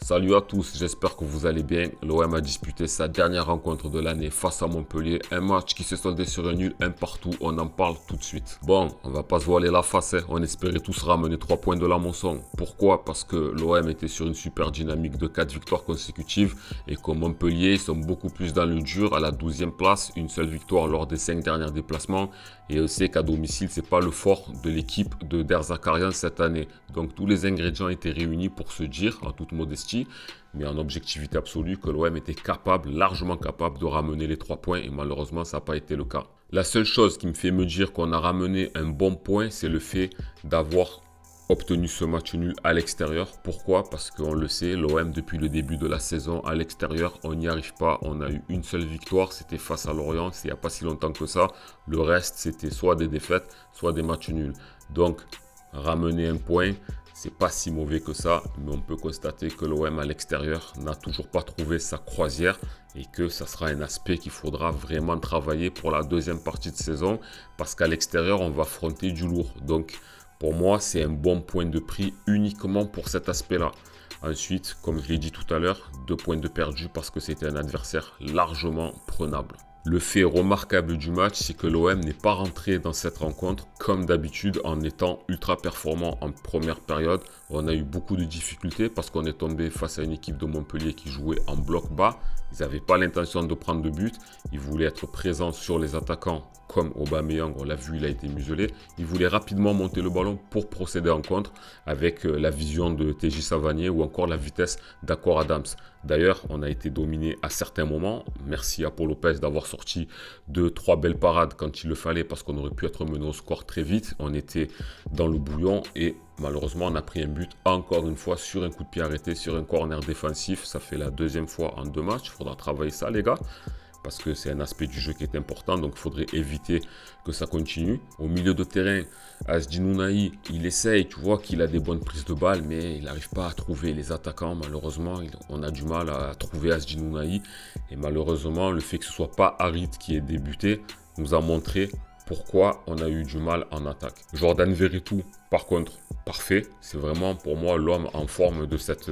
Salut à tous, j'espère que vous allez bien. L'OM a disputé sa dernière rencontre de l'année face à Montpellier. Un match qui s'est soldé sur un nul, un partout. On en parle tout de suite. Bon, on va pas se voiler la face. On espérait tous ramener 3 points de la Monson. Pourquoi? Parce que l'OM était sur une super dynamique de 4 victoires consécutives. Et que Montpellier, ils sont beaucoup plus dans le dur à la 12e place. Une seule victoire lors des 5 derniers déplacements. Et on sait qu'à domicile, c'est pas le fort de l'équipe de Der Zakarian cette année. Donc tous les ingrédients étaient réunis pour se dire, en toute modestie, mais en objectivité absolue, que l'OM était capable, largement capable de ramener les 3 points. Et malheureusement, ça n'a pas été le cas. La seule chose qui me fait me dire qu'on a ramené un bon point, c'est le fait d'avoir obtenu ce match nul à l'extérieur. Pourquoi? Parce qu'on le sait, l'OM depuis le début de la saison à l'extérieur, on n'y arrive pas. On a eu une seule victoire, c'était face à Lorient, c'est il n'y a pas si longtemps que ça. Le reste, c'était soit des défaites, soit des matchs nuls. Donc, ramener un point, c'est pas si mauvais que ça, mais on peut constater que l'OM à l'extérieur n'a toujours pas trouvé sa croisière et que ça sera un aspect qu'il faudra vraiment travailler pour la deuxième partie de saison parce qu'à l'extérieur, on va affronter du lourd. Donc, pour moi, c'est un bon point de prix uniquement pour cet aspect-là. Ensuite, comme je l'ai dit tout à l'heure, 2 points de perdu parce que c'était un adversaire largement prenable. Le fait remarquable du match, c'est que l'OM n'est pas rentré dans cette rencontre comme d'habitude en étant ultra performant en première période. On a eu beaucoup de difficultés parce qu'on est tombé face à une équipe de Montpellier qui jouait en bloc bas. Ils n'avaient pas l'intention de prendre de but. Ils voulaient être présents sur les attaquants comme Aubameyang, on l'a vu, il a été muselé. Ils voulaient rapidement monter le ballon pour procéder en contre avec la vision de TJ Savanier ou encore la vitesse d'Akor Adams. D'ailleurs, on a été dominé à certains moments. Merci à Paul Lopez d'avoir sorti 2-3 belles parades quand il le fallait parce qu'on aurait pu être mené au score très vite. On était dans le bouillon et malheureusement, on a pris un but encore une fois sur un coup de pied arrêté, sur un corner défensif. Ça fait la deuxième fois en 2 matchs. Il faudra travailler ça, les gars, parce que c'est un aspect du jeu qui est important, donc il faudrait éviter que ça continue. Au milieu de terrain, Azzedine Ounahi, il essaye, tu vois qu'il a des bonnes prises de balles, mais il n'arrive pas à trouver les attaquants. Malheureusement, on a du mal à trouver Azzedine Ounahi. Et malheureusement, le fait que ce ne soit pas Harit qui ait débuté nous a montré pourquoi on a eu du mal en attaque. Jordan Veretout, par contre, parfait. C'est vraiment pour moi l'homme en forme de cette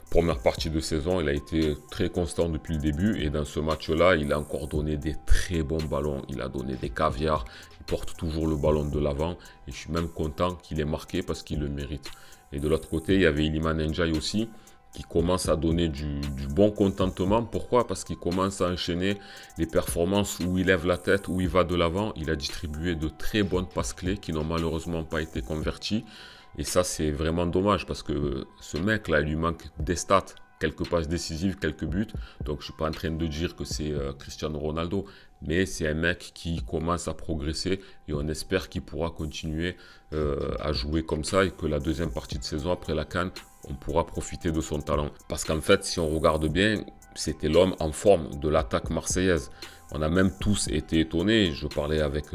première partie de saison. Il a été très constant depuis le début et dans ce match-là, il a encore donné des très bons ballons. Il a donné des caviars. Il porte toujours le ballon de l'avant et je suis même content qu'il ait marqué parce qu'il le mérite. Et de l'autre côté, il y avait Iliman Ndiaye aussi qui commence à donner du bon contentement. Pourquoi? Parce qu'il commence à enchaîner les performances où il lève la tête, où il va de l'avant. Il a distribué de très bonnes passes clés qui n'ont malheureusement pas été converties. Et ça, c'est vraiment dommage parce que ce mec-là, il lui manque des stats, quelques passes décisives, quelques buts. Donc, je ne suis pas en train de dire que c'est Cristiano Ronaldo, mais c'est un mec qui commence à progresser et on espère qu'il pourra continuer à jouer comme ça et que la deuxième partie de saison, après la CAN, on pourra profiter de son talent. Parce qu'en fait, si on regarde bien, c'était l'homme en forme de l'attaque marseillaise. On a même tous été étonnés. Je parlais avec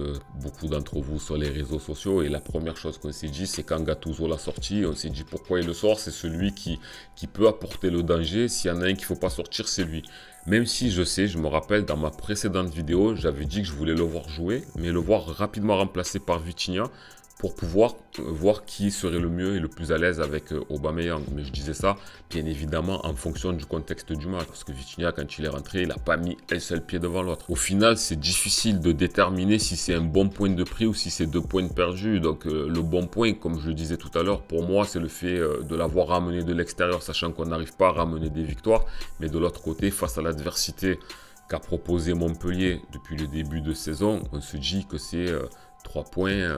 beaucoup d'entre vous sur les réseaux sociaux et la première chose qu'on s'est dit, c'est quand Gattuso l'a sorti, on s'est dit pourquoi il le sort, c'est celui qui peut apporter le danger. S'il y en a un qu'il ne faut pas sortir, c'est lui. Même si je sais, je me rappelle dans ma précédente vidéo, j'avais dit que je voulais le voir jouer, mais le voir rapidement remplacé par Vitinha pour pouvoir voir qui serait le mieux et le plus à l'aise avec Aubameyang. Mais je disais ça, bien évidemment, en fonction du contexte du match. Parce que Vitinha, quand il est rentré, il n'a pas mis un seul pied devant l'autre. Au final, c'est difficile de déterminer si c'est un bon point de prix ou si c'est 2 points de perdu. Donc, le bon point, comme je le disais tout à l'heure, pour moi, c'est le fait de l'avoir ramené de l'extérieur, sachant qu'on n'arrive pas à ramener des victoires. Mais de l'autre côté, face à l'adversité qu'a proposé Montpellier depuis le début de saison, on se dit que c'est 3 points...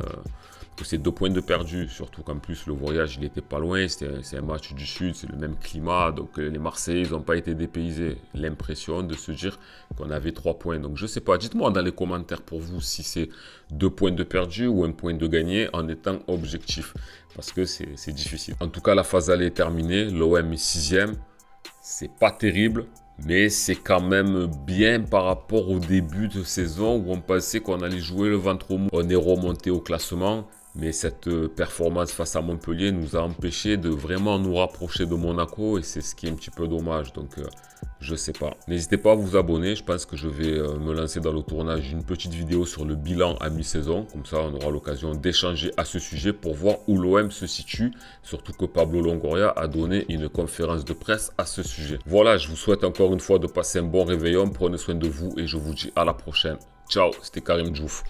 que c'est 2 points de perdu, surtout qu'en plus le voyage il n'était pas loin, c'est un match du sud, c'est le même climat, donc les Marseillais ils n'ont pas été dépaysés. L'impression de se dire qu'on avait 3 points, donc je sais pas, dites-moi dans les commentaires pour vous si c'est 2 points de perdu ou 1 point de gagné en étant objectif, parce que c'est difficile. En tout cas la phase aller est terminée, l'OM est 6e, c'est pas terrible, mais c'est quand même bien par rapport au début de saison où on pensait qu'on allait jouer le ventre mou. On est remonté au classement. Mais cette performance face à Montpellier nous a empêché de vraiment nous rapprocher de Monaco et c'est ce qui est un petit peu dommage. Donc je sais pas. N'hésitez pas à vous abonner. Je pense que je vais me lancer dans le tournage d'une petite vidéo sur le bilan à mi-saison. Comme ça, on aura l'occasion d'échanger à ce sujet pour voir où l'OM se situe. Surtout que Pablo Longoria a donné une conférence de presse à ce sujet. Voilà, je vous souhaite encore une fois de passer un bon réveillon. Prenez soin de vous et je vous dis à la prochaine. Ciao, c'était Karim Djouf.